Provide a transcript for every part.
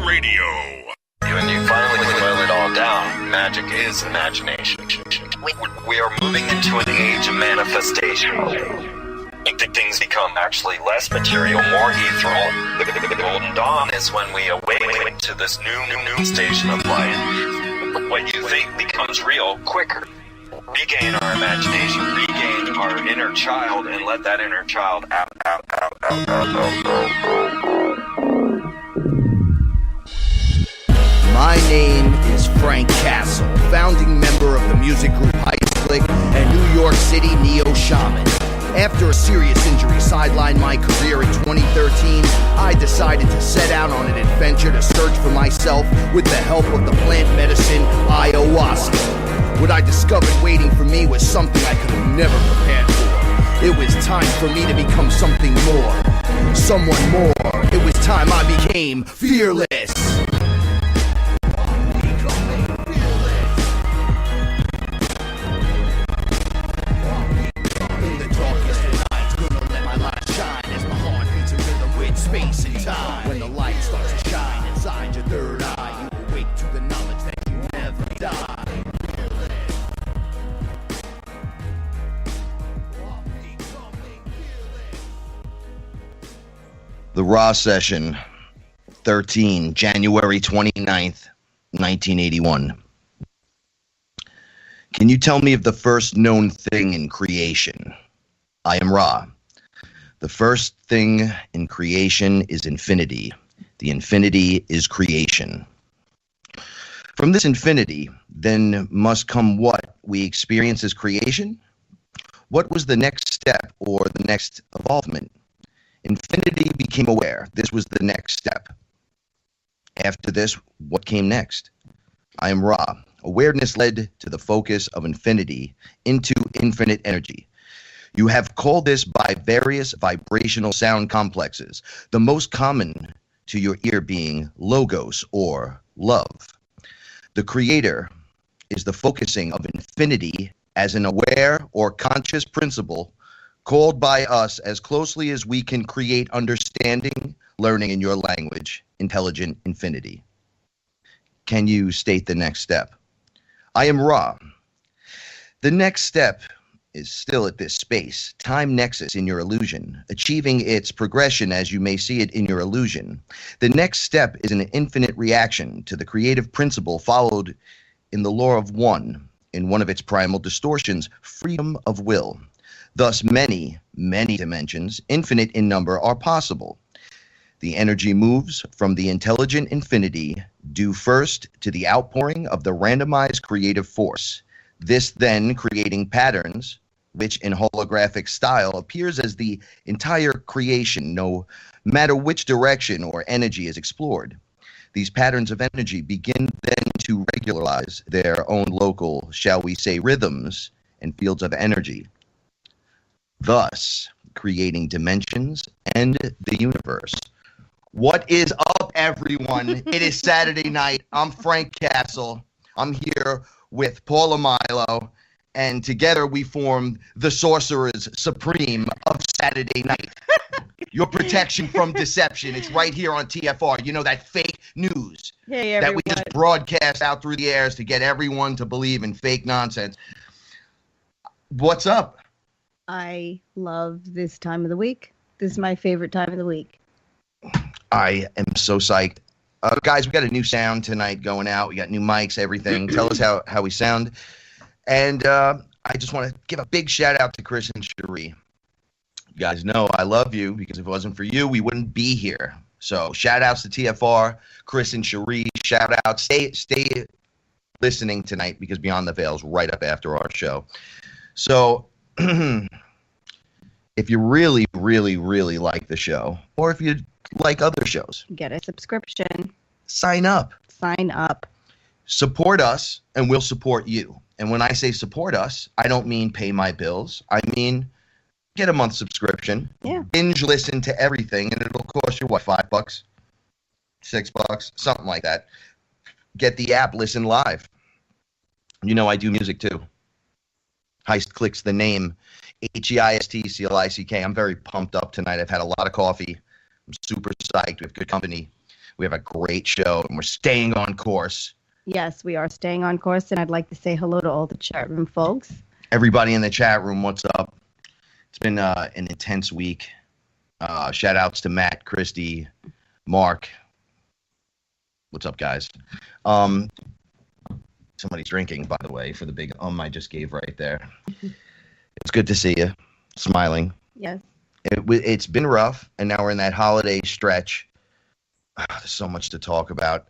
Radio. When you finally boil it all down, magic is imagination. We are moving into an age of manifestation. Things become actually less material, more ethereal. The golden dawn is when we awaken to this new station of life. What you think becomes real quicker. Regain our imagination, regain our inner child, and let that inner child out. My name is Frank Castle, founding member of the music group Click and New York City Neo Shaman. After a serious injury sidelined my career in 2013, I decided to set out on an adventure to search for myself with the help of the plant medicine ayahuasca. What I discovered waiting for me was something I could have never prepared for. It was time for me to become something more, someone more. It was time I became fearless. Space and time. When the light starts to shine inside your third eye, you awake to the knowledge that you never die. The Raw Session, 13, January 29th, 1981. Can you tell me of the first known thing in creation? I am Ra. The first thing in creation is infinity. The infinity is creation. From this infinity, then must come what we experience as creation? What was the next step or the next evolvement? Infinity became aware. This was the next step. After this, what came next? I am Ra. Awareness led to the focus of infinity into infinite energy. You have called this by various vibrational sound complexes, the most common to your ear being logos or love. The creator is the focusing of infinity as an aware or conscious principle called by us as closely as we can create understanding, learning in your language, intelligent infinity. Can you state the next step? I am Ra. The next step is still at this space, time nexus in your illusion, achieving its progression as you may see it in your illusion. The next step is an infinite reaction to the creative principle followed in the law of one, in one of its primal distortions, freedom of will. Thus many, many dimensions, infinite in number, are possible. The energy moves from the intelligent infinity due first to the outpouring of the randomized creative force. This then creating patterns, which in holographic style appears as the entire creation, no matter which direction or energy is explored. These patterns of energy begin then to regularize their own local, shall we say, rhythms and fields of energy, thus creating dimensions and the universe. What is up, everyone? It is Saturday night. I'm Frank Castle. I'm here with Paula Milo, and together we form the Sorcerers Supreme of Saturday Night. Your protection from deception. It's right here on TFR. You know, that fake news that we just broadcast out through the airs to get everyone to believe in fake nonsense. What's up? I love this time of the week. This is my favorite time of the week. I am so psyched. Guys, we got a new sound tonight going out. We got new mics, everything. Tell us how we sound. And I just want to give a big shout out to Chris and Cherie. You guys know I love you, because if it wasn't for you, we wouldn't be here. So shout outs to TFR, Chris and Cherie. Shout out. Stay listening tonight, because Beyond the Veil is right up after our show. So if you really, really, really like the show, or if you like other shows, get a subscription. Sign up. Sign up. Support us, and we'll support you. And when I say support us, I don't mean pay my bills. I mean get a month subscription. Yeah. Binge listen to everything, and it'll cost you, what, $5? $6? Something like that. Get the app, listen live. You know I do music too. Heist Click's the name. HEISTCLICK. I'm very pumped up tonight. I've had a lot of coffee. I'm super psyched. We have good company. We have a great show, and we're staying on course. Yes, we are staying on course, and I'd like to say hello to all the chat room folks. Everybody in the chat room, what's up? It's been an intense week. Shout outs to Matt, Christy, Mark. What's up, guys? Somebody's drinking, by the way, for the big I just gave right there. It's good to see you, smiling. Yes. It's been rough, and now we're in that holiday stretch. There's so much to talk about.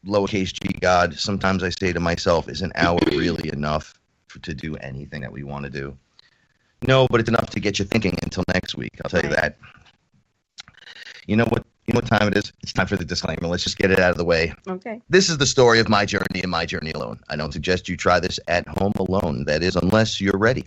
Lowercase g God, sometimes I say to myself, is an hour really enough to do anything that we want to do? No, but it's enough to get you thinking until next week. I'll tell you that. You know what time it is? It's time for the disclaimer. Let's just get it out of the way. Okay. This is the story of my journey and my journey alone. I don't suggest you try this at home alone. That is, unless you're ready.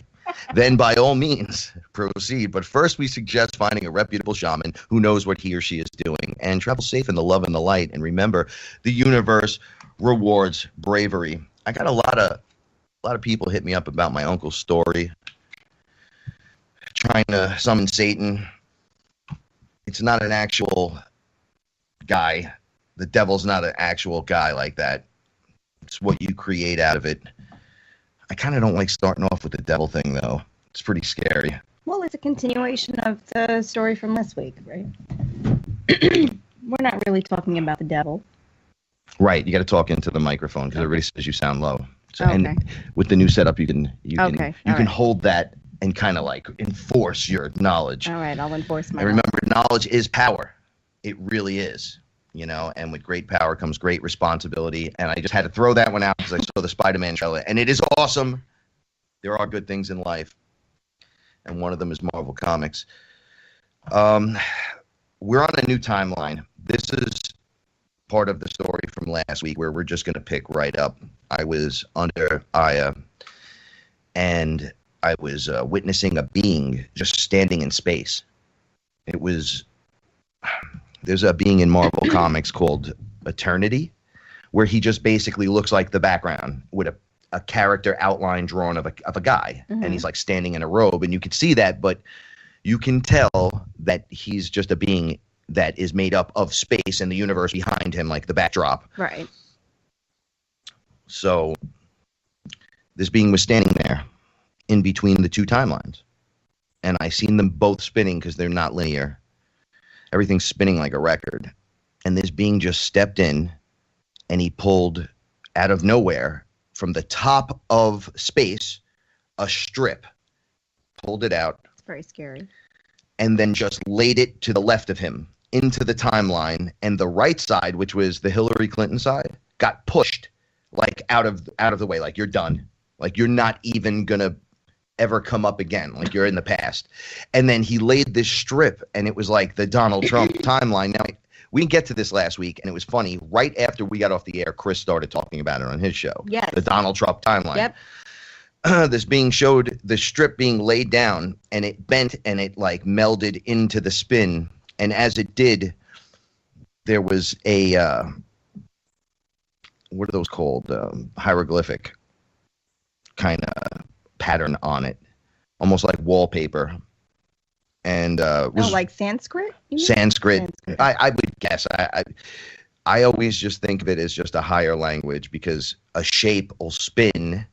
Then by all means, proceed. But first, we suggest finding a reputable shaman who knows what he or she is doing, and travel safe in the love and the light. And remember, the universe rewards bravery. I got a lot of people hit me up about my uncle's story, trying to summon Satan. It's not an actual guy. The devil's not an actual guy like that. It's what you create out of it. I kind of don't like starting off with the devil thing, though. It's pretty scary. Well, it's a continuation of the story from last week, right? We're not really talking about the devil. Right. You got to talk into the microphone because everybody says you sound low. So, Okay. And with the new setup, you can All hold that and kind of like enforce your knowledge. All right, I'll enforce my. And remember, knowledge is power. It really is. You know, and with great power comes great responsibility. And I just had to throw that one out because I saw the Spider-Man trailer, and it is awesome. There are good things in life, and one of them is Marvel Comics. We're on a new timeline. This is part of the story from last week where we're just going to pick right up. I was under Aya, and I was witnessing a being just standing in space. It was... There's a being in Marvel Comics called Eternity, where he just basically looks like the background with a character outline drawn of a guy. Mm-hmm. And he's like standing in a robe, and you can see that, but you can tell that he's just a being that is made up of space and the universe behind him, like the backdrop. Right. So this being was standing there in between the two timelines. And I seen them both spinning because they're not linear. Everything's spinning like a record. And this being just stepped in, and he pulled out of nowhere from the top of space a strip, pulled it out. It's very scary. And then just laid it to the left of him into the timeline. And the right side, which was the Hillary Clinton side, got pushed like out of the way. Like, you're done. Like, you're not even going to ever come up again, like you're in the past. And then he laid this strip, and it was like the Donald Trump timeline. Now, we didn't get to this last week, and it was funny. Right after we got off the air, Chris started talking about it on his show. Yes. The Donald Trump timeline. Yep. This being showed the strip being laid down, and it bent, and it like melded into the spin. And as it did, there was a what are those called? Hieroglyphic kind of pattern on it, almost like wallpaper. And was like Sanskrit? Sanskrit. I would guess. I always just think of it as just a higher language, because a shape will spin.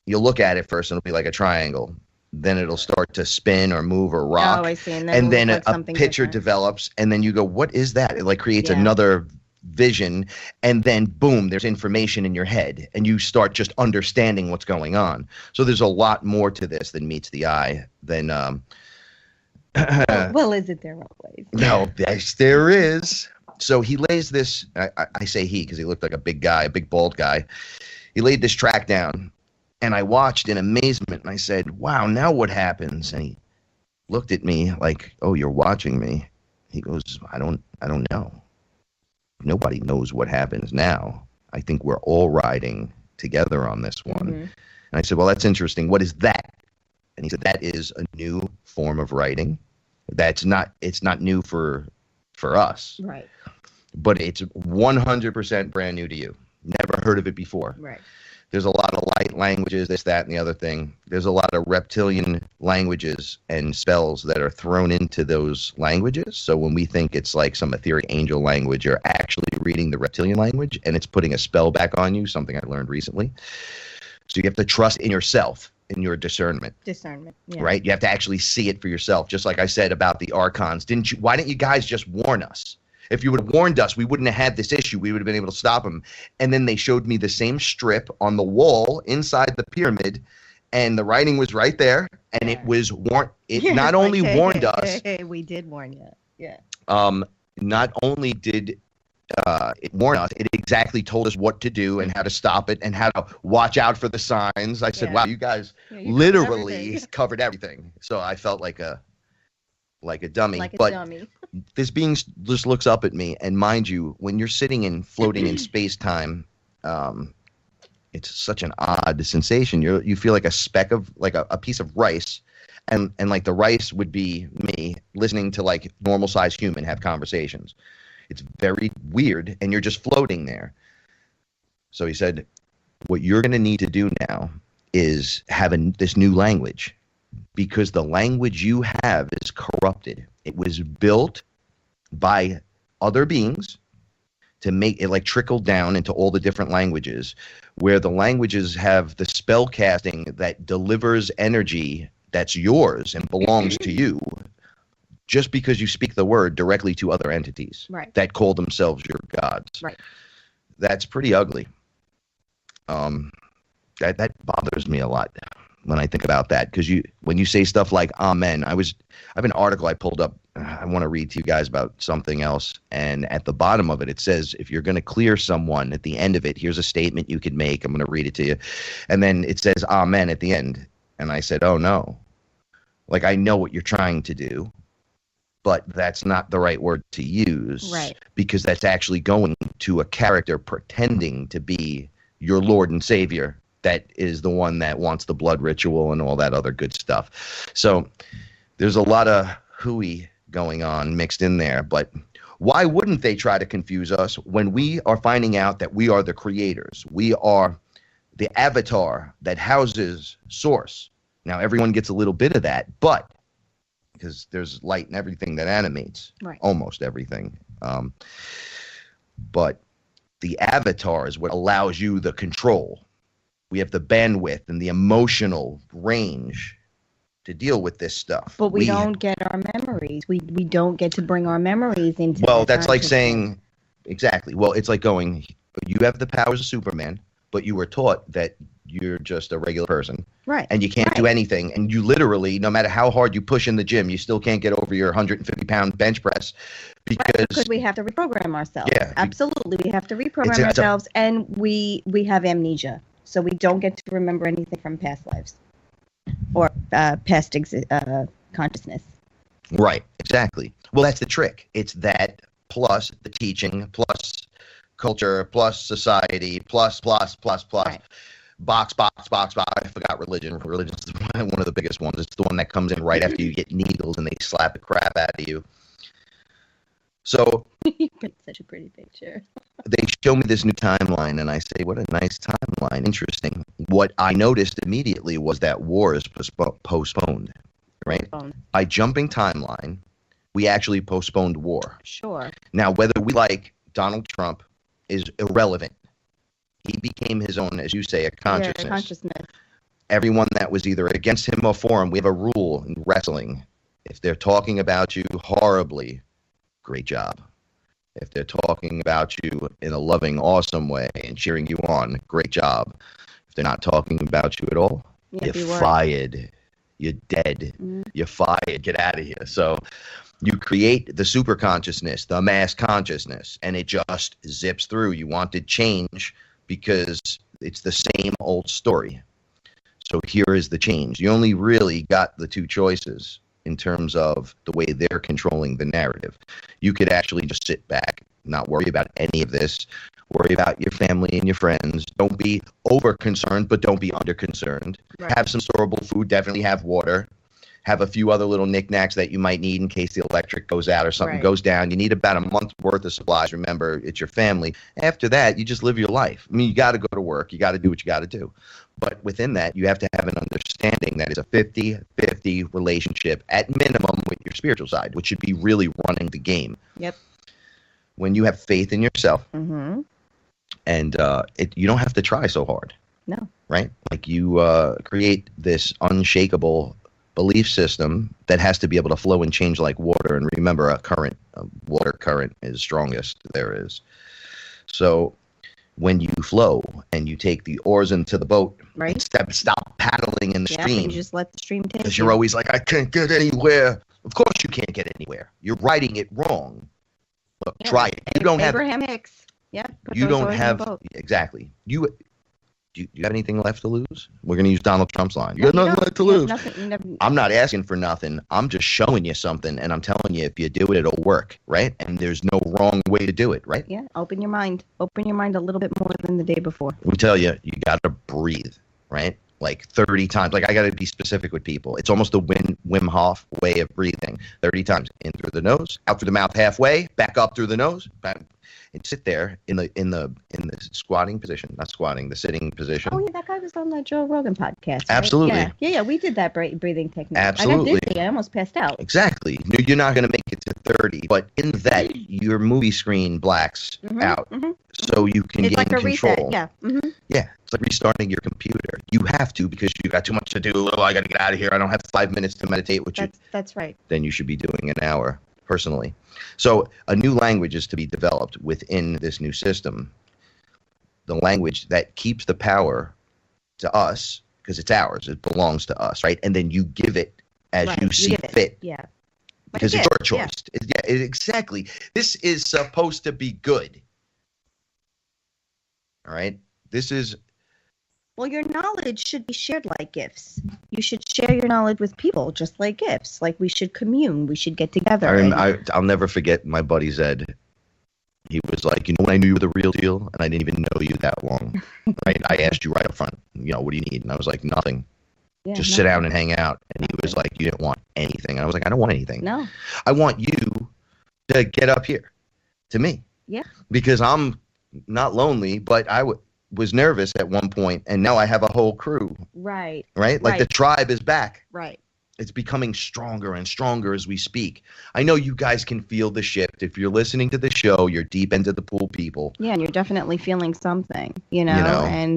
You'll look at it first and it'll be like a triangle. Then it'll start to spin or move or rock. Oh, I see. And then like a picture different. develops, and then you go, what is that? It like creates another vision, and then boom, there's information in your head, and you start just understanding what's going on. So there's a lot more to this than meets the eye than well, is it there always? no, yes, there is. So he lays this, I say he because he looked like a big guy, a big bald guy. He laid this track down, and I watched in amazement, and I said, wow, now what happens? And he looked at me like, oh, you're watching me. He goes, I don't know. Nobody knows what happens now. I think we're all riding together on this one. Mm-hmm. And I said, well, that's interesting. What is that? And he said, that is a new form of writing. It's not new for us. Right. But it's 100% brand new to you. Never heard of it before. Right. There's a lot of light languages, this, that, and the other thing. There's a lot of reptilian languages and spells that are thrown into those languages. So when we think it's like some etheric angel language, you're actually reading the reptilian language, and it's putting a spell back on you, something I learned recently. So you have to trust in yourself, in your discernment. Discernment, yeah. Right? You have to actually see it for yourself. Just like I said about the archons. Why didn't you guys just warn us? If you would have warned us, we wouldn't have had this issue. We would have been able to stop them. And then they showed me the same strip on the wall inside the pyramid, and the writing was right there. And it was warned. It not only warned us. We did warn you. Yeah. Not only did it warn us, it exactly told us what to do and how to stop it and how to watch out for the signs. I said, wow, you guys literally covered everything. So I felt like a dummy. Like a dummy. This being just looks up at me, and mind you, when you're sitting and floating in space-time, it's such an odd sensation. You feel like a speck of, like a piece of rice, and like the rice would be me listening to like normal-sized human have conversations. It's very weird, and you're just floating there. So he said, what you're going to need to do now is have this new language, because the language you have is corrupted. It was built by other beings to make it like trickle down into all the different languages, where the languages have the spell casting that delivers energy that's yours and belongs to you, just because you speak the word directly to other entities that call themselves your gods. Right. That's pretty ugly. That bothers me a lot when I think about that, because when you say stuff like amen, I have an article I pulled up. I want to read to you guys about something else, and at the bottom of it, it says, if you're going to clear someone, at the end of it, here's a statement you could make. I'm going to read it to you, and then it says amen at the end, and I said, oh no, like I know what you're trying to do, but that's not the right word to use, right? Because that's actually going to a character pretending to be your Lord and Savior, that is the one that wants the blood ritual and all that other good stuff. So there's a lot of hooey going on mixed in there. But why wouldn't they try to confuse us when we are finding out that we are the creators? We are the avatar that houses Source. Now, everyone gets a little bit of that, but because there's light in everything that animates, almost everything. But the avatar is what allows you the control. We have the bandwidth and the emotional range to deal with this stuff. But we don't get our memories. We don't get to bring our memories into. Well, that's like saying, exactly. Well, it's like going, you have the powers of Superman, but you were taught that you're just a regular person. Right. And you can't do anything. And you literally, no matter how hard you push in the gym, you still can't get over your 150-pound bench press. Because we have to reprogram ourselves. Yeah. Absolutely. We have to reprogram ourselves. And we have amnesia. So we don't get to remember anything from past lives or past consciousness. Right, exactly. Well, that's the trick. It's that plus the teaching, plus culture, plus society, plus. Right. Box. I forgot religion. Religion is one of the biggest ones. It's the one that comes in right after you get needles and they slap the crap out of you. So you paint such a pretty picture. They show me this new timeline, and I say, what a nice timeline. Interesting. What I noticed immediately was that war is postponed, right? By jumping timeline, we actually postponed war. Sure. Now, whether we like Donald Trump is irrelevant. He became his own, as you say, a consciousness. Yeah, consciousness. Everyone that was either against him or for him, we have a rule in wrestling. If they're talking about you horribly, great job. If they're talking about you in a loving, awesome way and cheering you on, great job. If they're not talking about you at all, you're fired. You're dead. You're fired. Get out of here. So you create the super consciousness, the mass consciousness, and it just zips through. You wanted change because it's the same old story. So here is the change. You only really got the two choices in terms of the way they're controlling the narrative. You could actually just sit back, not worry about any of this, worry about your family and your friends. Don't be over concerned, but don't be under concerned. Right. Have some storable food, definitely have water. have a few other little knickknacks that you might need in case the electric goes out or something goes down. You need about a month's worth of supplies. Remember, it's your family. After that, you just live your life. I mean, you got to go to work. You got to do what you got to do. But within that, you have to have an understanding that it's a 50-50 relationship at minimum with your spiritual side, which should be really running the game. Yep. When you have faith in yourself, mm-hmm. and you don't have to try so hard. No. Right? Like you create this unshakable belief system that has to be able to flow and change like water. And remember, a water current is strongest there is. So when you flow and you take the oars into the boat, right? Stop paddling in the stream. And you just let the stream take you. Because you're always like, I can't get anywhere. Of course you can't get anywhere. You're writing it wrong. Look, try it. You don't have Abraham Hicks. Yeah. You don't have exactly. Do you have anything left to lose? We're going to use Donald Trump's line. You got nothing left to lose. I'm not asking for nothing. I'm just showing you something, and I'm telling you, if you do it, it'll work, right? And there's no wrong way to do it, right? Yeah, open your mind. Open your mind a little bit more than the day before. We tell you, you got to breathe, right? Like 30 times. Like, I got to be specific with people. It's almost the Wim Hof way of breathing. 30 times. In through the nose, out through the mouth halfway, back up through the nose, back. And sit there in the squatting position, not squatting, the sitting position. Oh yeah, that guy was on the Joe Rogan podcast. Right? Absolutely. Yeah. We did that breathing technique. Absolutely. I got dizzy. I almost passed out. Exactly. You're not going to make it to 30, but in that your movie screen blacks out, so you can it's gain like a control. Reset. Yeah. Mm-hmm. Yeah. It's like restarting your computer. You have to because you got too much to do. Oh, I got to get out of here. I don't have 5 minutes to meditate with you. That's right. Then you should be doing an hour. Personally. So a new language is to be developed within this new system. The language that keeps the power to us, because it's ours, it belongs to us, right? And then you give it as you see fit. Yeah. Because it's your choice. Exactly. This is supposed to be good. All right? This is... Well, your knowledge should be shared like gifts. You should share your knowledge with people just like gifts. Like we should commune. We should get together. I'll never forget my buddy Zed. He was like, you know when I knew you were the real deal? And I didn't even know you that long. Right? I asked you right up front, what do you need? And I was like, nothing. Yeah, just sit down and hang out. And he was like, you didn't want anything. And I was like, I don't want anything. No. I want you to get up here to me. Yeah. Because I'm not lonely, but I was nervous at one point, and now I have a whole crew. Right. Right? Like the tribe is back. Right. It's becoming stronger and stronger as we speak. I know you guys can feel the shift. If you're listening to the show, you're deep into the pool people. Yeah, and you're definitely feeling something, and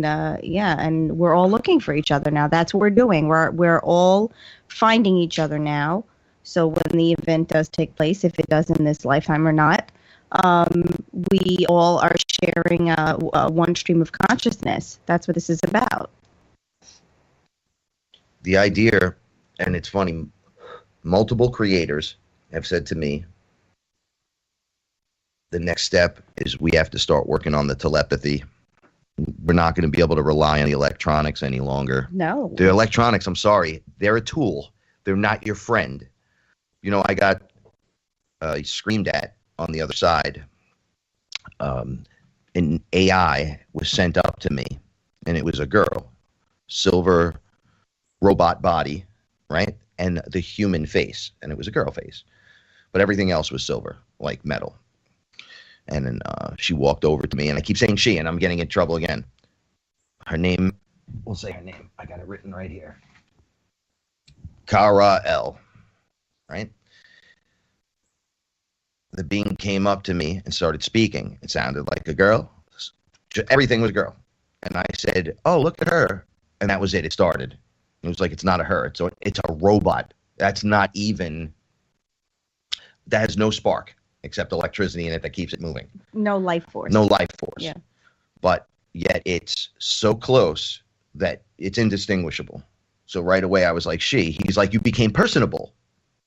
and we're all looking for each other now. That's what we're doing. We're all finding each other now. So when the event does take place, if it does in this lifetime or not, we all are sharing one stream of consciousness. That's what this is about. The idea, and it's funny, multiple creators have said to me, the next step is we have to start working on the telepathy. We're not going to be able to rely on the electronics any longer. No. The electronics, I'm sorry, they're a tool. They're not your friend. I got screamed at on the other side. An AI was sent up to me, and it was a girl, silver robot body, right? And the human face, and it was a girl face, but everything else was silver, like metal. And then she walked over to me, and I keep saying she, and I'm getting in trouble again. Her name, we'll say her name. I got it written right here. Kara L, right? The being came up to me and started speaking. It sounded like a girl. Everything was girl. And I said, oh, look at her. And that was it. It started. It was like, it's not a her. It's a robot. That's not even, that has no spark except electricity in it that keeps it moving. No life force. No life force. Yeah. But yet it's so close that it's indistinguishable. So right away I was like, he's like, you became personable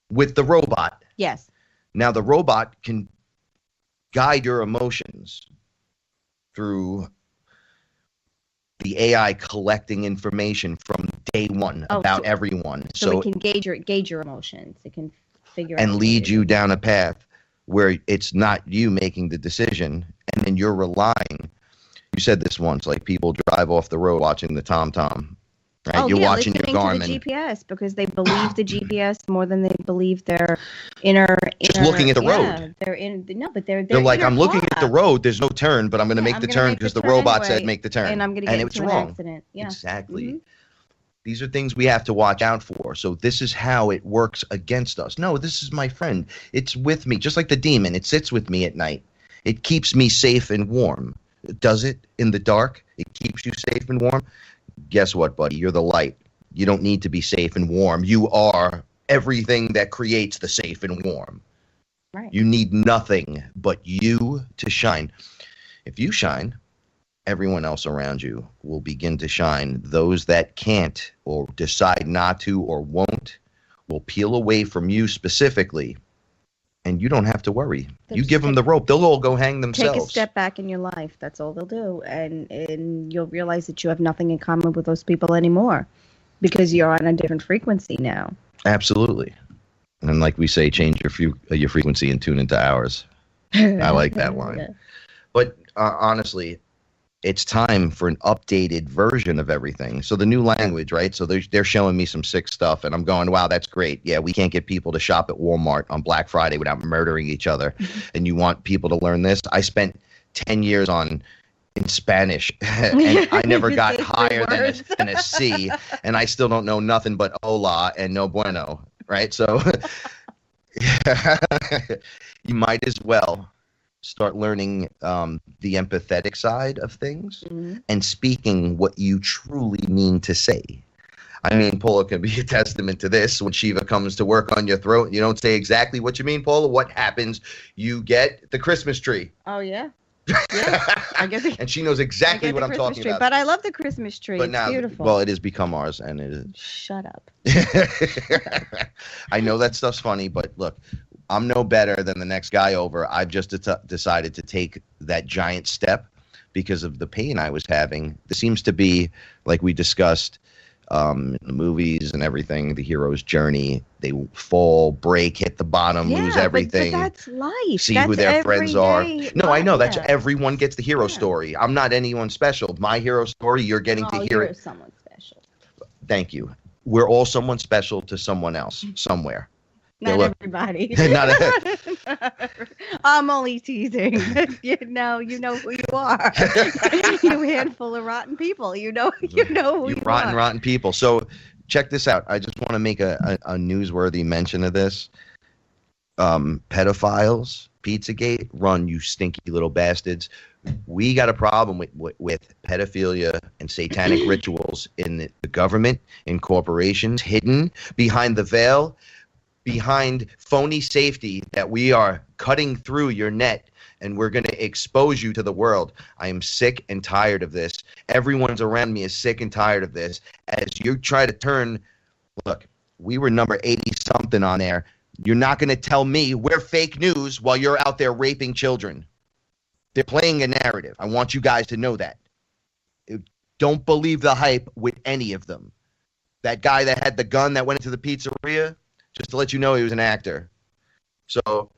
with the robot. Yes. Now the robot can guide your emotions through the AI collecting information from day one about everyone. So it can gauge your emotions. It can figure out and lead you down a path where it's not you making the decision, and then you're relying. You said this once, like people drive off the road watching the TomTom, Right? You're watching your Garmin. To the GPS because they believe the GPS more than they believe their inner. Just looking at the road. They're like, I'm looking at the road. There's no turn, but I'm going to make the turn because the robot said make the turn, and I'm going to get into an accident. Yeah. Exactly. These are things we have to watch out for. So this is how it works against us. No, this is my friend. It's with me, just like the demon. It sits with me at night. It keeps me safe and warm. Does it in the dark? It keeps you safe and warm. Guess what, buddy? You're the light. You don't need to be safe and warm. You are everything that creates the safe and warm. Right. You need nothing but you to shine. If you shine, everyone else around you will begin to shine. Those that can't or decide not to or won't will peel away from you specifically, and you don't have to worry. You give them the rope. They'll all go hang themselves. Take a step back in your life. That's all they'll do. And you'll realize that you have nothing in common with those people anymore because you're on a different frequency now. Absolutely. And like we say, change your frequency and tune into ours. I like that line. Yeah. But honestly, it's time for an updated version of everything. So the new language, right? So they're showing me some sick stuff, and I'm going, wow, that's great. Yeah, we can't get people to shop at Walmart on Black Friday without murdering each other. And you want people to learn this? I spent 10 years in Spanish, and I never got higher than a C, and I still don't know nothing but hola and no bueno, right? So you might as well start learning the empathetic side of things and speaking what you truly mean to say. I mean, Paula can be a testament to this. When Shiva comes to work on your throat, you don't say exactly what you mean, Paula. What happens? You get the Christmas tree. Oh, yeah. Yeah, I get and she knows exactly what I'm talking about. But I love the Christmas tree. But it's beautiful. Well, it has become ours, and it is. Shut up. I know that stuff's funny, but look, I'm no better than the next guy over. I've just decided to take that giant step because of the pain I was having. This seems to be, like we discussed in the movies and everything, the hero's journey. They fall, break, hit the bottom, lose everything. But that's life. See who their friends are. No, I know. That's everyone gets the hero story. I'm not anyone special. My hero story, you're getting to hear it. Someone special. Thank you. We're all someone special to someone else somewhere. Not everybody. I'm only teasing. You know who you are. You handful of rotten people. You know who you are. Rotten people. So check this out. I just want to make a newsworthy mention of this. Pedophiles, Pizzagate, run, you stinky little bastards. We got a problem with pedophilia and satanic rituals in the government, in corporations, hidden behind the veil, behind phony safety, that we are cutting through your net and we're going to expose you to the world. I am sick and tired of this. Everyone's around me is sick and tired of this. As you try to turn, look, we were number 80 something on there. You're not going to tell me we're fake news while you're out there raping children. They're playing a narrative. I want you guys to know that. Don't believe the hype with any of them. That guy that had the gun that went into the pizzeria, just to let you know, he was an actor. So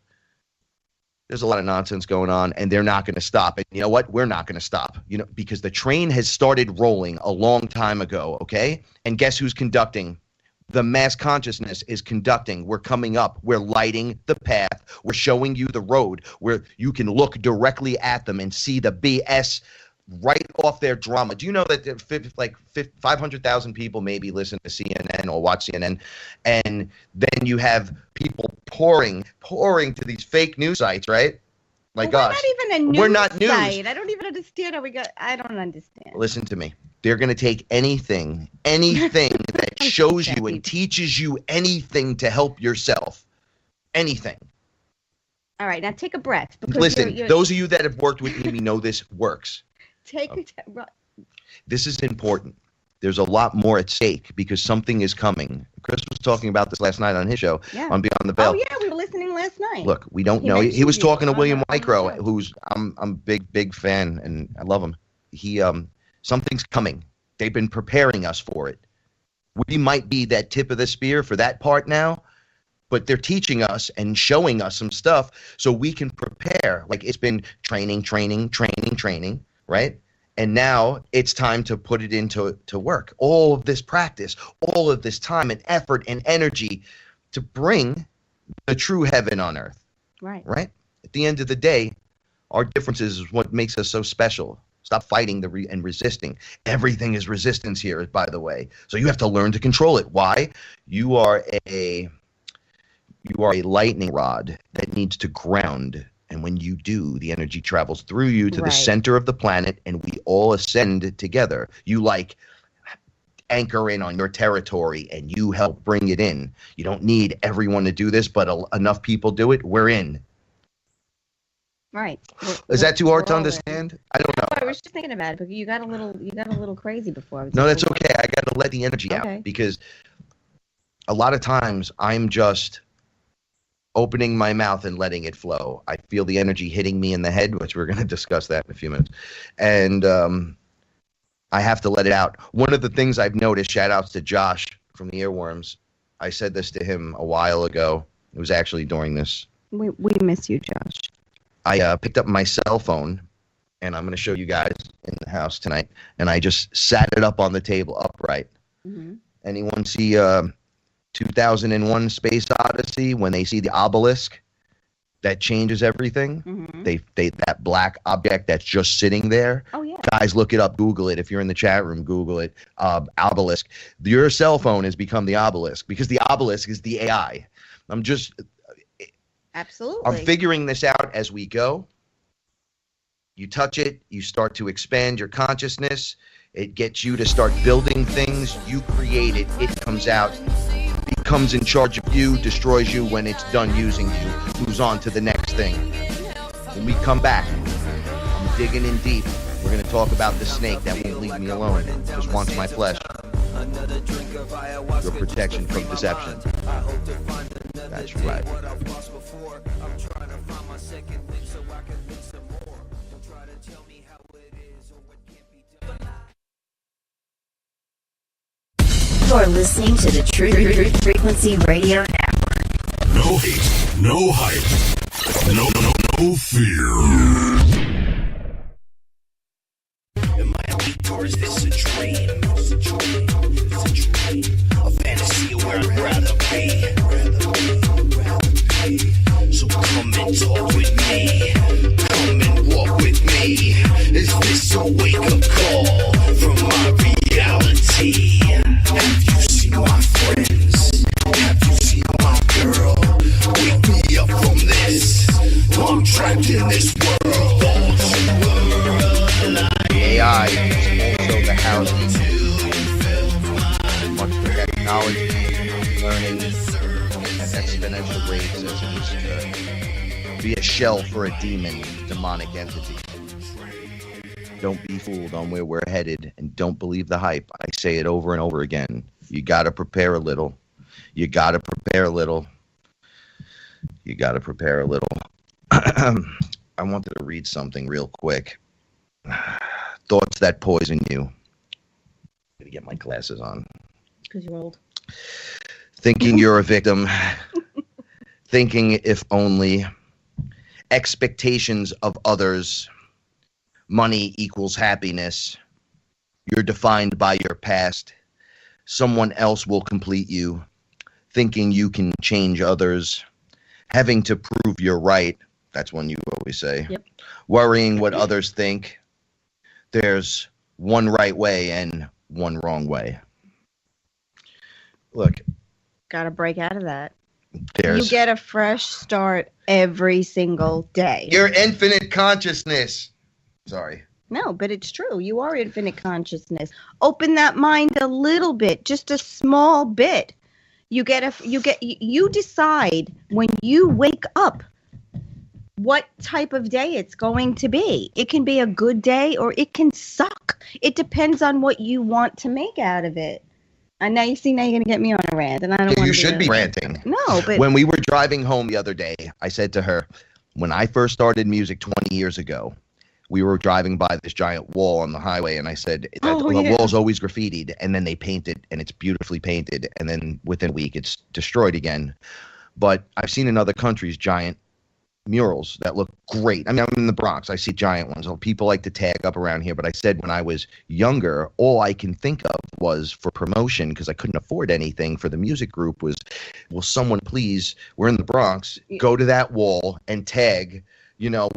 there's a lot of nonsense going on, and they're not going to stop. And you know what? We're not going to stop, because the train has started rolling a long time ago, okay? And guess who's conducting? The mass consciousness is conducting. We're coming up. We're lighting the path. We're showing you the road where you can look directly at them and see the BS right off their drama. Do you know that 500,000 people maybe listen to CNN or watch CNN, and then you have people pouring to these fake news sites, right? Like us. We're not even a news We're not news. site. I don't even understand how we got. I don't understand. Listen to me. They're going to take anything that shows you and teaches you anything to help yourself. Anything. All right, now take a breath. Listen, those of you that have worked with me know this works. This is important. There's a lot more at stake because something is coming. Chris was talking about this last night on his show on Beyond the Bell. Oh yeah, we were listening last night. Look, we don't know. He was talking to William Micro, who's I'm big fan, and I love him. Something's coming. They've been preparing us for it. We might be that tip of the spear for that part now, but they're teaching us and showing us some stuff so we can prepare. Like, it's been training, right? And now it's time to put it into work. All of this practice, all of this time and effort and energy to bring the true heaven on earth. Right. Right? At the end of the day, our differences is what makes us so special. Stop fighting and resisting. Everything is resistance here, by the way. So you have to learn to control it. Why? You are a lightning rod that needs to ground. And when you do, the energy travels through you to the center of the planet, and we all ascend together. You anchor in on your territory, and you help bring it in. You don't need everyone to do this, but enough people do it. We're in. Right. Is that too hard to understand? I don't know. I was just thinking about it, but you got a little crazy before. No, that's okay. I got to let the energy out, because a lot of times I'm just opening my mouth and letting it flow. I feel the energy hitting me in the head, which we're going to discuss that in a few minutes. And I have to let it out. One of the things I've noticed, shout outs to Josh from the Earworms. I said this to him a while ago. It was actually during this. We miss you, Josh. I picked up my cell phone, and I'm going to show you guys in the house tonight, and I just sat it up on the table upright. Mm-hmm. Anyone see 2001 Space Odyssey when they see the obelisk that changes everything? Mm-hmm. They that black object that's just sitting there. Oh yeah. Guys, look it up. Google it. If you're in the chat room, Google it. Obelisk. Your cell phone has become the obelisk, because the obelisk is the AI. Absolutely. I'm figuring this out as we go. You touch it, you start to expand your consciousness. It gets you to start building things. You create it. It comes out. Becomes in charge of you, destroys you when it's done using you, moves on to the next thing. When we come back, I'm digging in deep. We're going to talk about the snake that won't leave me alone. Just wants my flesh. Your protection from deception. That's right. You're listening to the Truth Frequency Radio Network. No hate, no hype, no fear. Am I weak or is this a dream? A fantasy where I'd rather be. So come and talk with me. Come and walk with me. Is this a wake-up call from my reality? Have you seen my friends? Have you seen my girl? Wake me up from this. I'm trapped in this world. AI is also the house. Much for technology, learning, and exponential rates as it is be a shell for a demonic entity. Don't be fooled on where we're headed, and don't believe the hype. I say it over and over again. You got to prepare a little. You got to prepare a little. You got to prepare a little. I wanted to read something real quick. Thoughts that poison you. I'm going to get my glasses on. Because you're old. Thinking you're a victim. Thinking if only. Expectations of others. Money equals happiness. You're defined by your past. Someone else will complete you. Thinking you can change others. Having to prove you're right. That's one you always say. Yep. Worrying what others think. There's one right way and one wrong way. Look. Got to break out of that. You get a fresh start every single day. Your infinite consciousness. Sorry. No, but it's true. You are infinite consciousness. Open that mind a little bit, just a small bit. You decide when you wake up what type of day it's going to be. It can be a good day or it can suck. It depends on what you want to make out of it. And now you're going to get me on a rant, and I don't want to. You should be ranting. No, but when we were driving home the other day, I said to her, when I first started music 20 years ago, we were driving by this giant wall on the highway, and I said, the wall's always graffitied, and then they paint it, and it's beautifully painted, and then within a week, it's destroyed again. But I've seen in other countries giant murals that look great. I mean, I'm in the Bronx. I see giant ones. People like to tag up around here. But I said when I was younger, all I can think of was for promotion, because I couldn't afford anything for the music group, was, will someone please, we're in the Bronx, go to that wall and tag,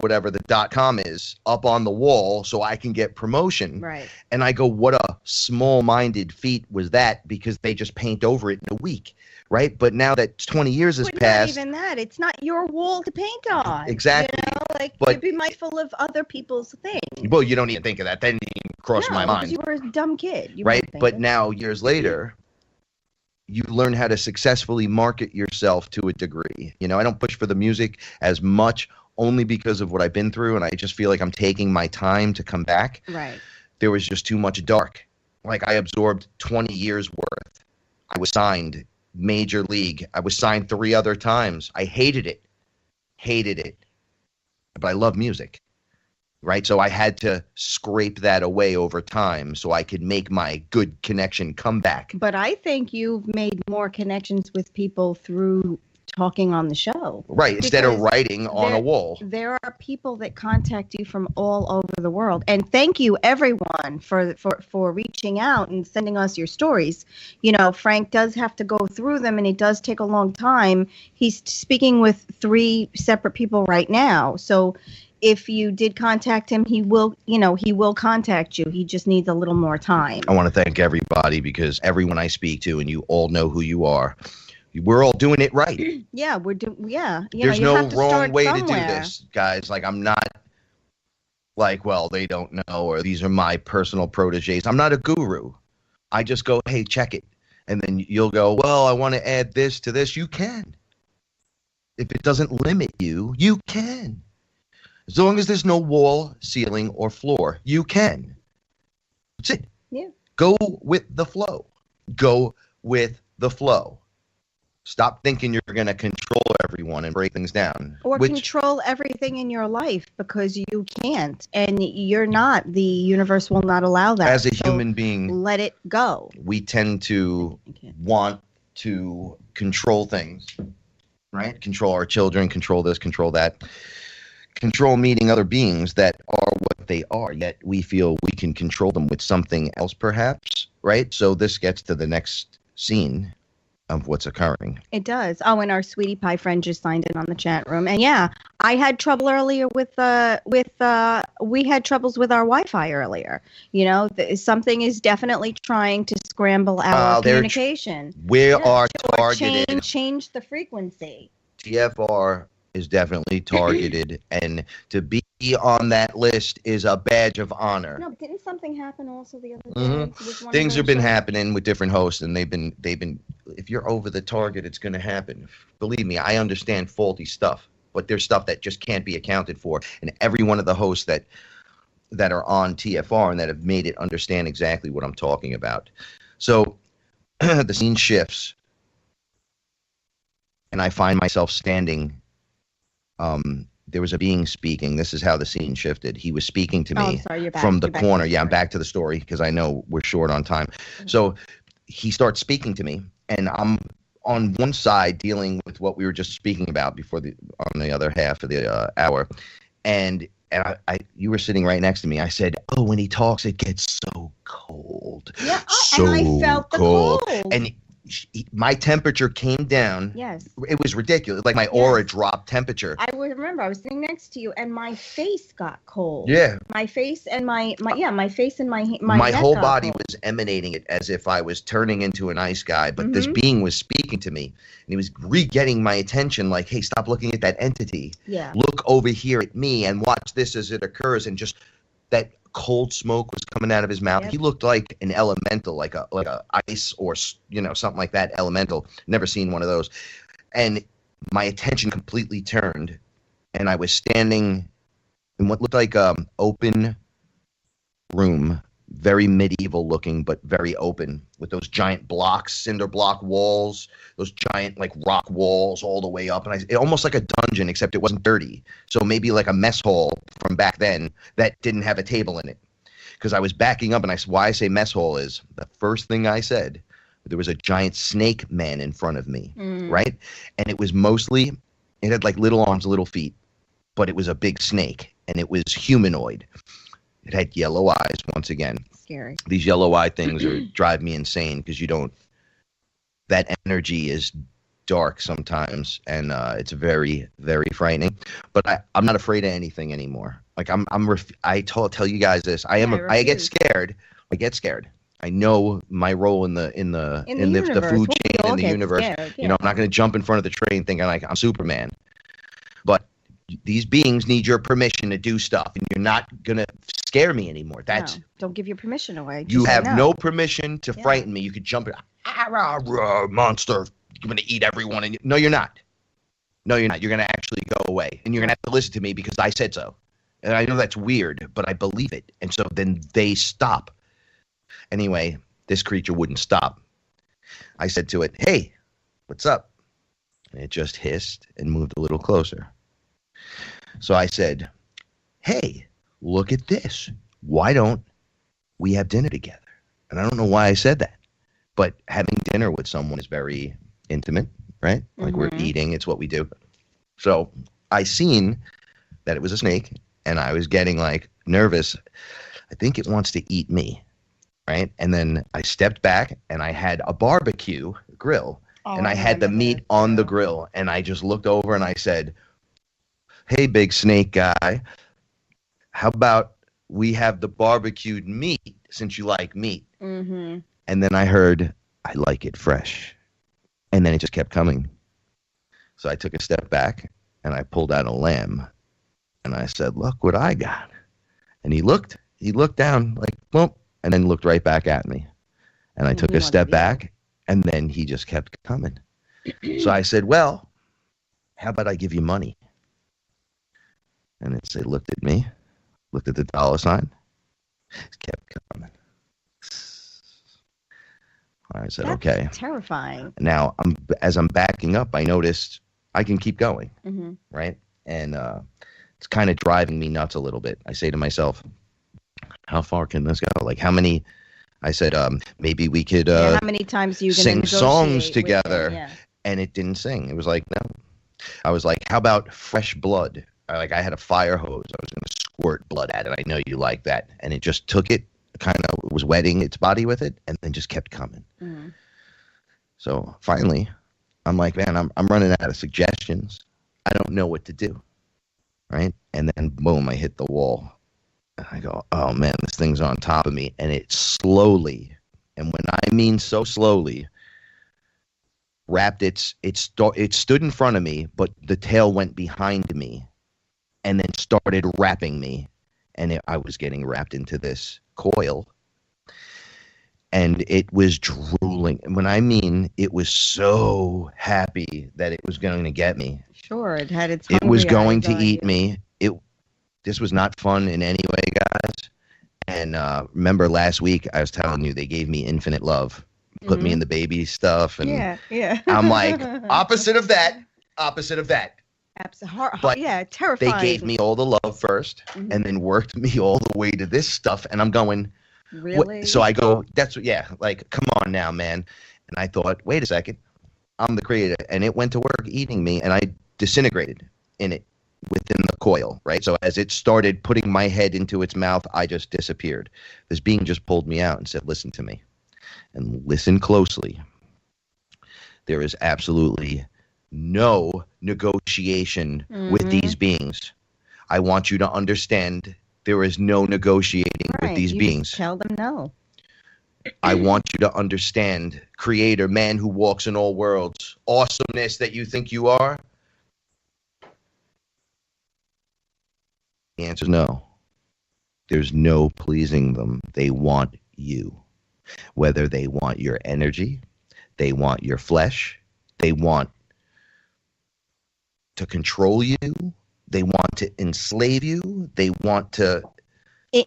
whatever the .com is up on the wall so I can get promotion. Right. And I go, what a small-minded feat was that, because they just paint over it in a week. Right. But now that 20 years has passed. Not even that. It's not your wall to paint on. Exactly. But be mindful of other people's things. Well, you don't even think of that. That didn't even cross my mind. You were a dumb kid. Right. But now, years later, you learn how to successfully market yourself to a degree. I don't push for the music as much, only because of what I've been through. And I just feel like I'm taking my time to come back. Right. There was just too much dark. Like, I absorbed 20 years worth. I was signed Major League. I was signed 3 other times. I hated it. But I love music, right? So I had to scrape that away over time so I could make my good connection come back. But I think you've made more connections with people through talking on the show. Right, instead of writing on a wall. There are people that contact you from all over the world. And thank you, everyone, for reaching out and sending us your stories. Frank does have to go through them, and it does take a long time. He's speaking with 3 separate people right now. So if you did contact him, he will contact you. He just needs a little more time. I want to thank everybody, because everyone I speak to, and you all know who you are, we're all doing it right. Yeah, we're doing. Yeah, there's no wrong way to do this, guys. Like, I'm not like, well, they don't know, or these are my personal proteges. I'm not a guru. I just go, hey, check it, and then you'll go, well, I want to add this to this. You can, if it doesn't limit you, you can. As long as there's no wall, ceiling, or floor, you can. That's it. Yeah. Go with the flow. Go with the flow. Stop thinking you're going to control everyone and break things down. Or control everything in your life, because you can't. And you're not. The universe will not allow that. As a human being, let it go. We tend to want to control things, right? Control our children, control this, control that. Control meeting other beings that are what they are, yet we feel we can control them with something else, perhaps, right? So this gets to the next scene of what's occurring. It does. Oh, and our sweetie pie friend just signed in on the chat room. And yeah, I had trouble earlier we had troubles with our Wi-Fi earlier. Something is definitely trying to scramble our communication. We are targeted. Change the frequency. TFR is definitely targeted, and to be on that list is a badge of honor. No, didn't something happen also the other day? Mm-hmm. Things have been happening with different hosts, and they've been. If you're over the target, it's going to happen. Believe me, I understand faulty stuff, but there's stuff that just can't be accounted for, and every one of the hosts that are on TFR and that have made it understand exactly what I'm talking about. So the scene shifts, and I find myself standing. There was a being speaking. This is how the scene shifted. He was speaking to me from the corner. Yeah, I'm back to the story because I know we're short on time. Mm-hmm. So he starts speaking to me, and I'm on one side dealing with what we were just speaking about before on the other half of the hour. And you were sitting right next to me. I said, oh, when he talks, it gets so cold. Yeah, and I felt the cold. And my temperature came down. Yes. It was ridiculous. Like my aura dropped temperature. I remember I was sitting next to you, and my face got cold. Yeah. My face and my face and my whole body was emanating it as if I was turning into an ice guy. But this being was speaking to me, and he was getting my attention. Like, hey, stop looking at that entity. Yeah. Look over here at me and watch this as it occurs. And just that cold smoke was coming out of his mouth. Yep. He looked like an elemental, like a ice or something like that elemental. Never seen one of those. And my attention completely turned, and I was standing in what looked like an open room, very medieval looking, but very open, with those giant blocks, cinder block walls, those giant like rock walls all the way up, and almost like a dungeon, except it wasn't dirty. So maybe like a mess hall from back then that didn't have a table in it. Because I was backing up, and why I say mess hall is the first thing I said. There was a giant snake man in front of me, right? And it had like little arms, little feet, but it was a big snake, and it was humanoid. It had yellow eyes, once again. Scary. These yellow eye things drive me insane because that energy is dark sometimes, and it's very, very frightening. But I'm not afraid of anything anymore. Like I tell you guys this. I get scared. I know my role in the food chain in the universe. Scared, yeah. I'm not going to jump in front of the train thinking like I'm Superman. But these beings need your permission to do stuff, and you're not going to scare me anymore. Don't give your permission away. You have no permission to frighten me. You could jump in, monster, you're going to eat everyone. And no, you're not. No, you're not. You're going to actually go away, and you're going to have to listen to me because I said so. And I know that's weird, but I believe it. And so then they stop. Anyway, this creature wouldn't stop. I said to it, "Hey, what's up?" And it just hissed and moved a little closer. So I said, "Hey, look at this. Why don't we have dinner together?" And I don't know why I said that, but having dinner with someone is very intimate, right? Like we're eating, it's what we do. So I seen that it was a snake, and I was getting like nervous. I think it wants to eat me, right? And then I stepped back, and I had a barbecue grill, and I had the meat on the grill, and I just looked over and I said, "Hey, big snake guy, how about we have the barbecued meat since you like meat?" Mm-hmm. And then I heard, "I like it fresh." And then it just kept coming. So I took a step back, and I pulled out a lamb, and I said, "Look what I got." And he looked down like, "Well," and then looked right back at me. And I took a step back, and then he just kept coming. So I said, "Well, how about I give you money?" And it looked at me, looked at the dollar sign, it kept coming. I said, That's "Okay." Terrifying. Now, as I'm backing up, I noticed I can keep going, right? And it's kind of driving me nuts a little bit. I say to myself, how far can this go? Like, how many? I said, maybe we could how many times you sing songs together, and it didn't sing. It was like, no. I was like, how about fresh blood? I had a fire hose. I was going to squirt blood at it. I know you like that. And it just took it, kind of was wetting its body with it, and then just kept coming. Mm-hmm. So finally, I'm like, man, I'm running out of suggestions. I don't know what to do, right? And then, boom, I hit the wall. And I go, oh, man, this thing's on top of me. And it slowly, and when I mean so slowly, wrapped it stood in front of me, but the tail went behind me and then started wrapping me. And I was getting wrapped into this coil. And it was drooling. And when I mean it was so happy that it was going to get me. Sure, it had its. It was going to eat me. This was not fun in any way, guys. And remember last week I was telling you they gave me infinite love, put me in the baby stuff, and yeah. I'm like opposite of that. But terrifying. They gave me all the love first, and then worked me all the way to this stuff, and I'm going. Really? So I go, like, come on now, man. And I thought, wait a second, I'm the creator. And it went to work eating me, and I disintegrated in it within the coil, right? So as it started putting my head into its mouth, I just disappeared. This being just pulled me out and said, listen to me, and listen closely. There is absolutely no negotiation with these beings. I want you to understand there is no negotiating with these beings. Just tell them no. I want you to understand, creator, man who walks in all worlds, awesomeness that you think you are. The answer is no. There's no pleasing them. They want you. Whether they want your energy, they want your flesh, they want to control you, they want to enslave you, they want to...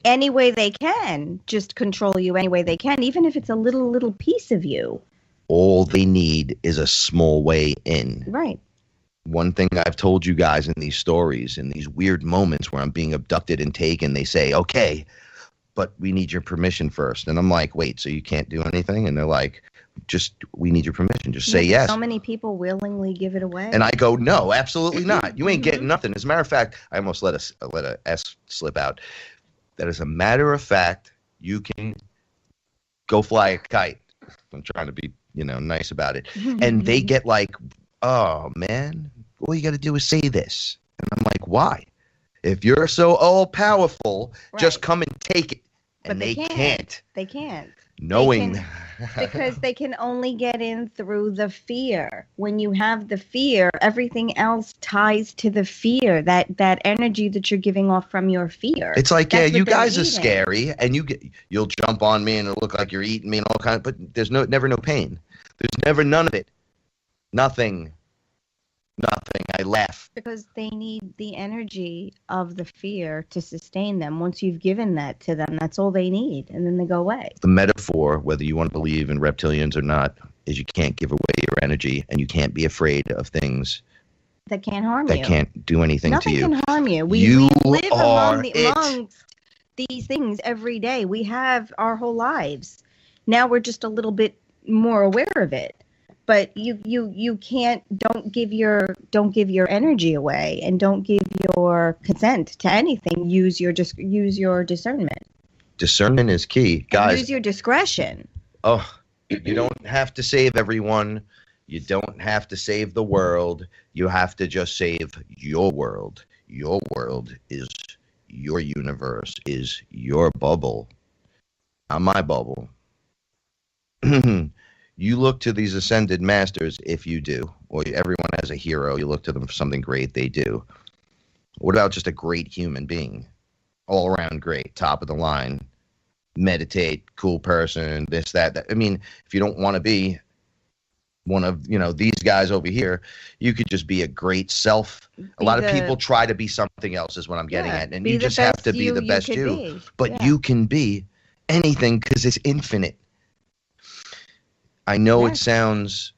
Any way they can, just control you any way they can, even if it's a little piece of you. All they need is a small way in. Right. One thing I've told you guys in these stories, in these weird moments where I'm being abducted and taken, they say, okay, but we need your permission first. And I'm like, wait, so you can't do anything? And they're like, we need your permission. Just say yes. So many people willingly give it away. And I go, no, absolutely not. You ain't getting nothing. As a matter of fact, I almost let a S slip out. That as a matter of fact, you can go fly a kite. I'm trying to be, nice about it. And they get like, oh, man, all you got to do is say this. And I'm like, why? If you're so all-powerful, just come and take it. And they can't. They can't. Knowing. Because they can only get in through the fear. When you have the fear, everything else ties to the fear, that energy that you're giving off from your fear. It's like, you guys are scary, and you'll jump on me and it'll look like you're eating me and all kinds, but there's never no pain. There's never none of it. Nothing. I laugh. Because they need the energy of the fear to sustain them. Once you've given that to them, that's all they need, and then they go away. The metaphor, whether you want to believe in reptilians or not, is you can't give away your energy, and you can't be afraid of things that can't harm you. That can't do anything to you. Nothing can harm you. We live amongst these things every day. We have our whole lives. Now we're just a little bit more aware of it. But you can't, don't give your energy away, and don't give your consent to anything. Use your discernment. Discernment is key, guys. And use your discretion. Oh, you don't have to save everyone. You don't have to save the world. You have to just save your world. Your world is your universe, is your bubble, not my bubble. You look to these ascended masters, if you do, or everyone has a hero, you look to them for something great, they do. What about just a great human being? All around great, top of the line, meditate, cool person, this, that. I mean, if you don't want to be one of, these guys over here, you could just be a great self. A lot of people try to be something else is what I'm getting at. And you just have to be the best you. But you can be anything because it's infinite. I know it sounds,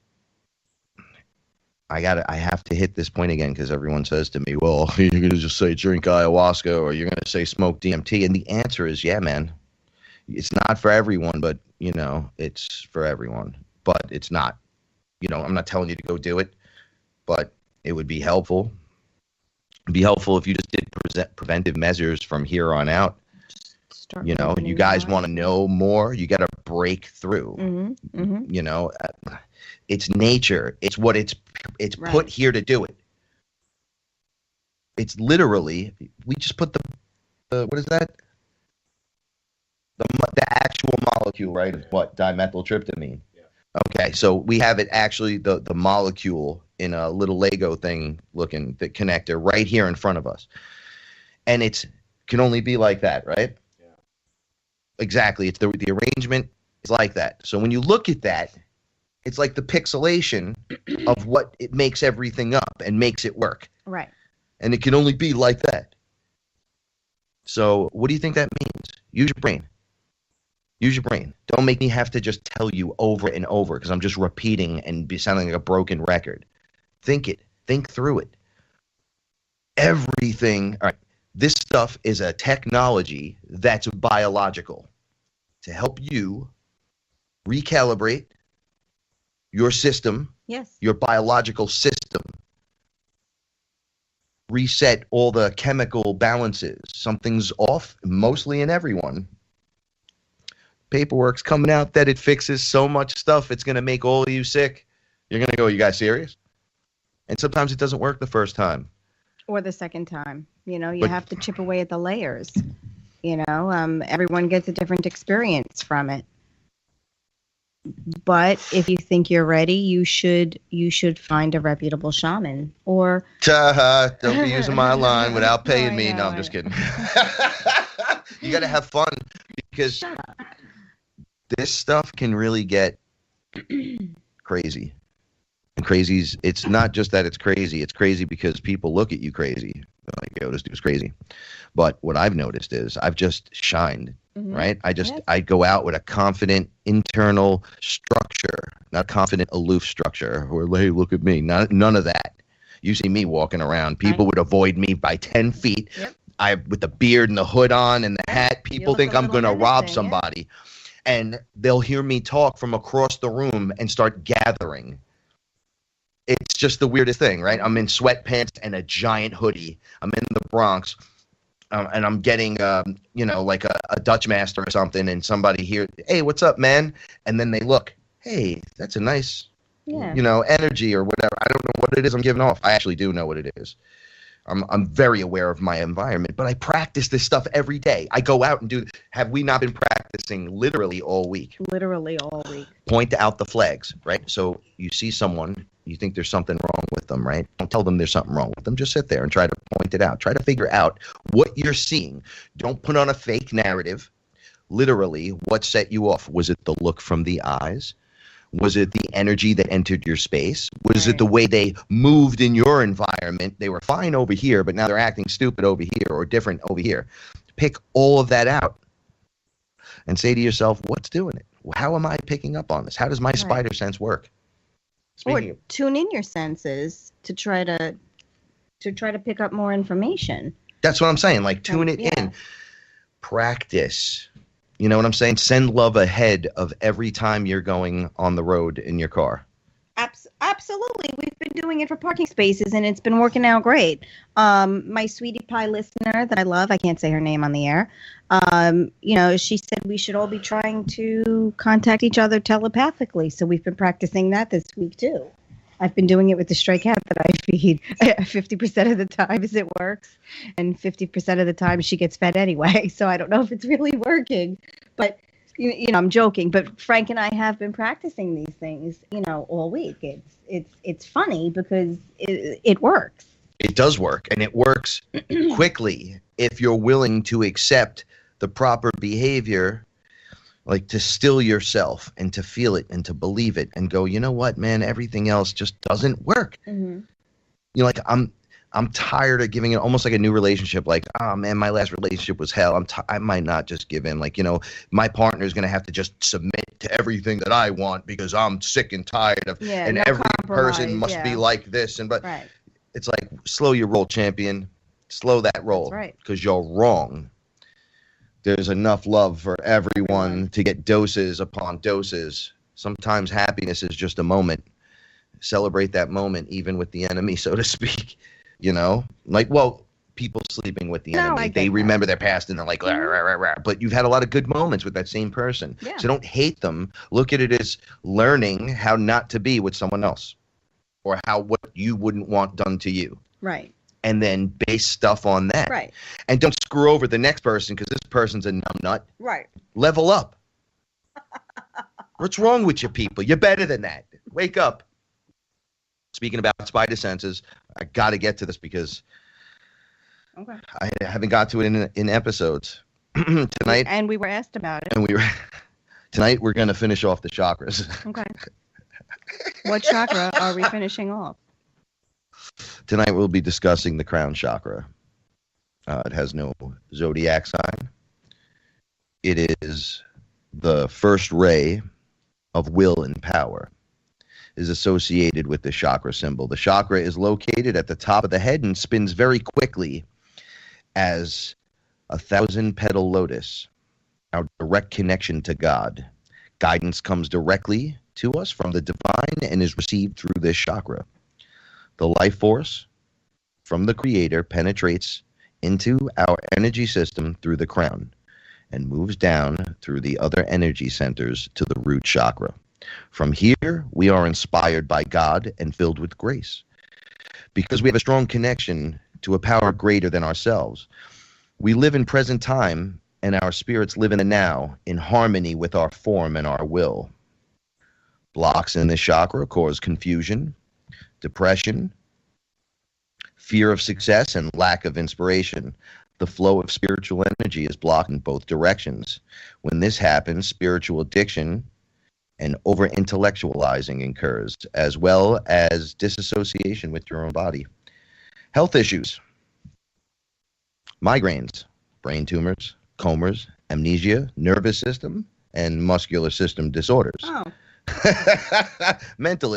I have to hit this point again because everyone says to me, well, you're going to just say drink ayahuasca or you're going to say smoke DMT. And the answer is, yeah, man, it's not for everyone, but, it's for everyone. But it's not, I'm not telling you to go do it, but it would be helpful. It'd be helpful if you just did preventive measures from here on out. You guys want to know more, you got to break through. It's nature. It's what it's right. Put here to do it. It's literally, we just put the what is that? The actual molecule, right, of what? Dimethyltryptamine. Yeah. Okay, so we have it actually, the molecule in a little Lego thing looking, the connector right here in front of us. And it can only be like that, right? Exactly. It's the arrangement is like that. So when you look at that, it's like the pixelation of what it makes everything up and makes it work. Right. And it can only be like that. So what do you think that means? Use your brain. Use your brain. Don't make me have to just tell you over and over because I'm just repeating and be sounding like a broken record. Think it. Think through it. Everything. All right. This stuff is a technology that's biological to help you recalibrate your system, your biological system, reset all the chemical balances. Something's off, mostly in everyone. Paperwork's coming out that it fixes so much stuff, it's going to make all of you sick. You're going to go, you guys serious? And sometimes it doesn't work the first time. Or the second time. You have to chip away at the layers. Everyone gets a different experience from it. But if you think you're ready, you should find a reputable shaman. Or don't be using my line without paying me. No, I'm just kidding. You got to have fun because this stuff can really get crazy. And crazy's, it's not just that it's crazy because people look at you crazy. They're like, yo, this dude's crazy. But what I've noticed is I've just shined, right? I go out with a confident internal structure, not confident aloof structure where, hey, look at me. None of that. You see me walking around, people would avoid me by 10 feet. Yep. with the beard and the hood on and the hat, people think I'm going to rob somebody. Yeah. And they'll hear me talk from across the room and start gathering. It's just the weirdest thing, right? I'm in sweatpants and a giant hoodie. I'm in the Bronx. And I'm getting, like a Dutch master or something, and somebody here, hey, what's up, man? And then they look, hey, that's a nice, energy or whatever. I don't know what it is I'm giving off. I actually do know what it is. I'm very aware of my environment, but I practice this stuff every day. I go out and have we not been practicing literally all week? Literally all week. Point out the flags, right? So you see someone, you think there's something wrong with them, right? Don't tell them there's something wrong with them. Just sit there and try to point it out. Try to figure out what you're seeing. Don't put on a fake narrative. Literally, what set you off? Was it the look from the eyes? Was it the energy that entered your space? Was it the way they moved in your environment? They were fine over here, but now they're acting stupid over here or different over here. Pick all of that out and say to yourself, what's doing it? How am I picking up on this? How does my spider sense work? Or tune in your senses to try to pick up more information. That's what I'm saying. Like, tune it in. Practice. You know what I'm saying? Send love ahead of every time you're going on the road in your car. Absolutely. We've been doing it for parking spaces, and it's been working out great. My sweetie pie listener that I love, I can't say her name on the air, she said we should all be trying to contact each other telepathically. So we've been practicing that this week, too. I've been doing it with the stray cat that I feed 50% of the time as it works, and 50% of the time she gets fed anyway. So I don't know if it's really working, but I'm joking. But Frank and I have been practicing these things, all week. It's funny because it works. It does work, and it works quickly if you're willing to accept the proper behavior. Like, to still yourself and to feel it and to believe it and go, you know what, man, everything else just doesn't work. Mm-hmm. I'm tired of giving it, almost like a new relationship. Like, oh man, my last relationship was hell. I might not just give in. Like, my partner is going to have to just submit to everything that I want because I'm sick and tired of, and every person must be like this. But it's like, slow your roll, champion. Slow that roll. That's right. Because you're wrong. There's enough love for everyone to get doses upon doses. Sometimes happiness is just a moment. Celebrate that moment, even with the enemy, so to speak. People sleeping with the enemy. They remember their past and they're like, rah, rah, rah. But you've had a lot of good moments with that same person. Yeah. So don't hate them. Look at it as learning how not to be with someone else, or what you wouldn't want done to you. Right. And then base stuff on that. Right. And don't screw over the next person because this person's a numbnut. Right. Level up. What's wrong with you people? You're better than that. Wake up. Speaking about spider senses, I got to get to this because I haven't got to it in episodes. Tonight. And we were asked about it. Tonight we're going to finish off the chakras. Okay. What chakra are we finishing off? Tonight we'll be discussing the crown chakra. It has no zodiac sign. It is the first ray of will and power. It is associated with the chakra symbol. The chakra is located at the top of the head and spins very quickly as a 1,000-petal lotus, our direct connection to God. Guidance comes directly to us from the divine and is received through this chakra. The life force from the Creator penetrates into our energy system through the crown and moves down through the other energy centers to the root chakra. From here, we are inspired by God and filled with grace. Because we have a strong connection to a power greater than ourselves, we live in present time, and our spirits live in the now, in harmony with our form and our will. Blocks in this chakra cause confusion, depression, fear of success, and lack of inspiration. The flow of spiritual energy is blocked in both directions. When this happens, spiritual addiction and over-intellectualizing occurs, as well as disassociation with your own body. Health issues: migraines, brain tumors, comas, amnesia, nervous system, and muscular system disorders. Oh. Mental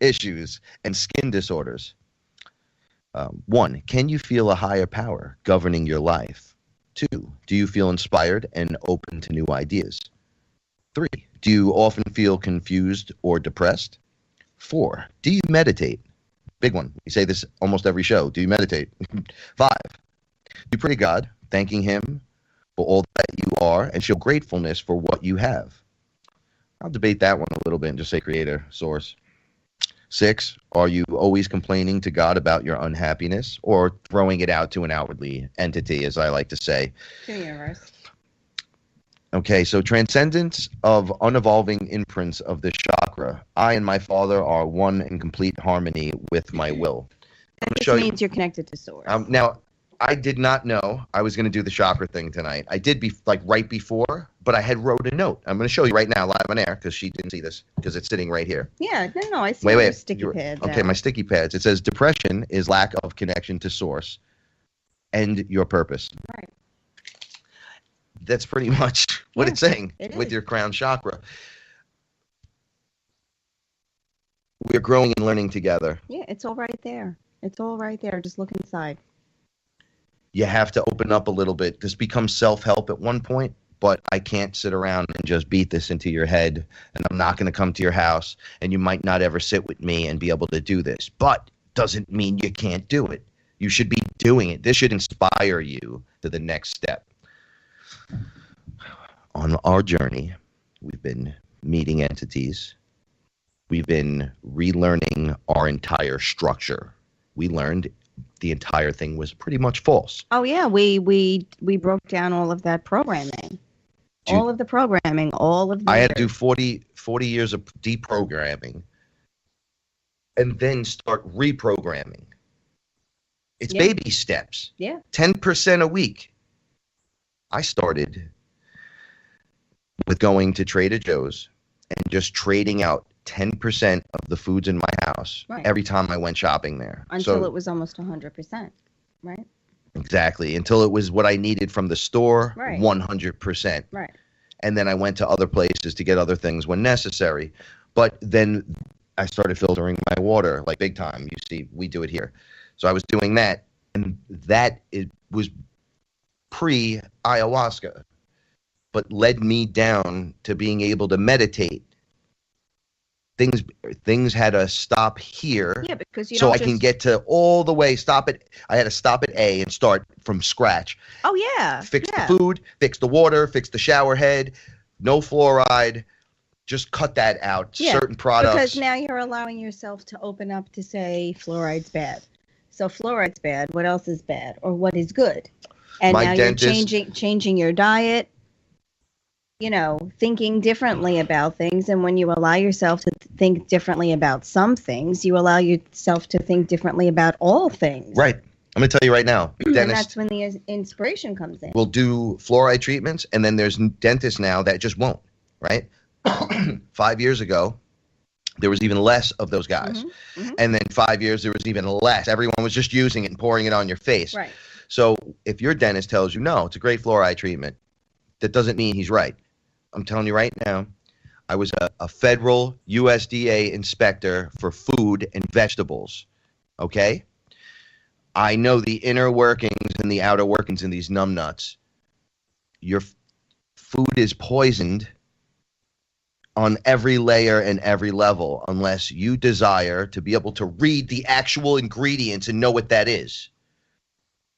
issues and skin disorders. 1, can you feel a higher power governing your life? 2, do you feel inspired and open to new ideas? 3, do you often feel confused or depressed? 4, do you meditate? Big one. We say this almost every show. Do you meditate? 5, do you pray to God, thanking him for all that you are and show gratefulness for what you have? I'll debate that one a little bit and just say creator, source. 6, are you always complaining to God about your unhappiness or throwing it out to an outwardly entity, as I like to say? To the universe. Okay, so transcendence of unevolving imprints of the chakra. I and my father are one in complete harmony with my will. That just means you're connected to source. Now, I did not know I was going to do the chakra thing tonight. I did right before, but I had wrote a note. I'm going to show you right now live on air because she didn't see this because it's sitting right here. Yeah, no, I see your sticky pads. Okay, my sticky pads. It says depression is lack of connection to source and your purpose. Right. That's pretty much what it's saying with is. your crown chakra. We're growing and learning together. Yeah, it's all right there. It's all right there. Just look inside. You have to open up a little bit. This becomes self-help at one point, but I can't sit around and just beat this into your head, and I'm not going to come to your house, and you might not ever sit with me and be able to do this. But doesn't mean you can't do it. You should be doing it. This should inspire you to the next step. On our journey, we've been meeting entities. We've been relearning our entire structure. We learned the entire thing was pretty much false. Oh yeah, we broke down all of that programming. All of the programming, all of the I had to do 40 years of deprogramming and then start reprogramming. It's baby steps. Yeah. 10% a week. I started with going to Trader Joe's and just trading out 10% of the foods in my house every time I went shopping there. Until it was almost 100%, right? Exactly. Until it was what I needed from the store, 100%. Right. And then I went to other places to get other things when necessary. But then I started filtering my water, like big time. You see, we do it here. So I was doing that, and it was pre-ayahuasca, but led me down to being able to meditate. Things had to stop here, because so I can get to all the way. I had to stop at A and start from scratch. Oh yeah, fix the food, fix the water, fix the shower head, no fluoride. Just cut that out. Certain products. Because now you're allowing yourself to open up to say fluoride's bad. So fluoride's bad. What else is bad, or what is good? And now you're changing your diet. You know, thinking differently about things. And when you allow yourself to think differently about some things, you allow yourself to think differently about all things. Right. I'm going to tell you right now. And that's when the inspiration comes in. We'll do fluoride treatments, and then there's dentists now that just won't, right? 5 years ago, there was even less of those guys. Mm-hmm. Mm-hmm. And then 5 years, there was even less. Everyone was just using it and pouring it on your face. Right. So if your dentist tells you, no, it's a great fluoride treatment, that doesn't mean he's right. I'm telling you right now, I was a federal USDA inspector for food and vegetables, okay? I know the inner workings and the outer workings in these numbnuts. Your food is poisoned on every layer and every level unless you desire to be able to read the actual ingredients and know what that is.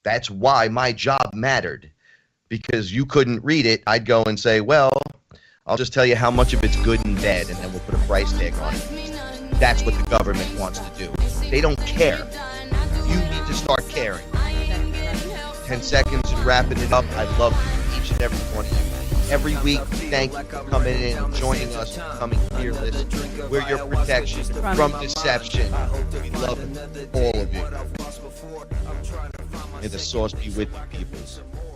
That's why my job mattered, because you couldn't read it. I'd go and say, well, I'll just tell you how much of it's good and bad, and then we'll put a price tag on it. That's what the government wants to do. They don't care. You need to start caring. 10 seconds and wrapping it up. I love each and every one of you. Every week, thank you for coming in and joining us, becoming fearless. We're your protection from deception. We love all of you. May the source be with you, people.